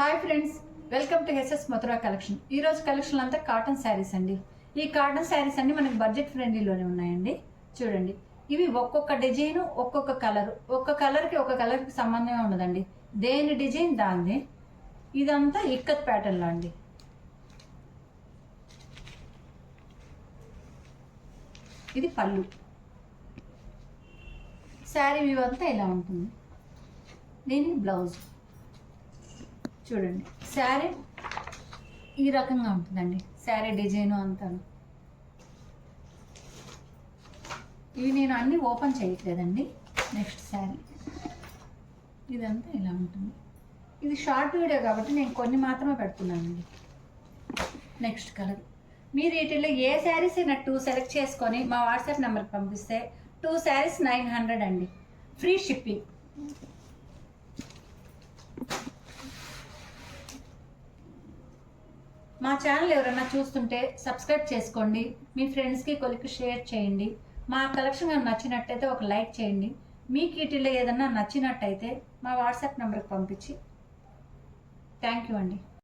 Hi friends, welcome to HS Mathura collection. ఈరోజు collection అంతా cotton saris అండి. ఈ కాటన్ శారీస్ అన్ని మనకి బడ్జెట్ ఫ్రెండ్లీలోనే ఉన్నాయండి. చూడండి, ఇవి ఒక్కొక్క డిజైన్, ఒక్కొక్క కలర్, ఒక్క కలర్కి ఒక కలర్కి సంబంధమే ఉండదండి. దేని డిజైన్ దాంది. ఇదంతా ఇక్కత్ ప్యాటర్న్లో అండి. ఇది పళ్ళు. శారీ వ్యూ అంతా ఇలా ఉంటుంది. దీని బ్లౌజ్ చూడండి. శారీ ఈ రకంగా ఉంటుందండి. శారీ డిజైన్ అంతా. ఇవి నేను అన్నీ ఓపెన్ చేయట్లేదండి. నెక్స్ట్ శారీ ఇదంతా ఇలా ఉంటుంది. ఇది షార్ట్ వీడియో కాబట్టి నేను కొన్ని మాత్రమే పెడుతున్నానండి. Next colour. మీరు వీటిల్లో ఏ శారీస్ అయినా 2 సెలెక్ట్ చేసుకొని మా వాట్సాప్ నెంబర్కి పంపిస్తే 2 శారీస్ 900 అండి. Free shipping. మా ఛానల్ ఎవరైనా చూస్తుంటే సబ్స్క్రైబ్ చేసుకోండి. మీ ఫ్రెండ్స్కి కొలికి షేర్ చేయండి. మా కలెక్షన్ నచ్చినట్టయితే ఒక లైక్ చేయండి. మీకు వీటిలో ఏదన్నా నచ్చినట్టయితే మా వాట్సాప్ నెంబర్కి పంపించి థ్యాంక్ యూ అండి.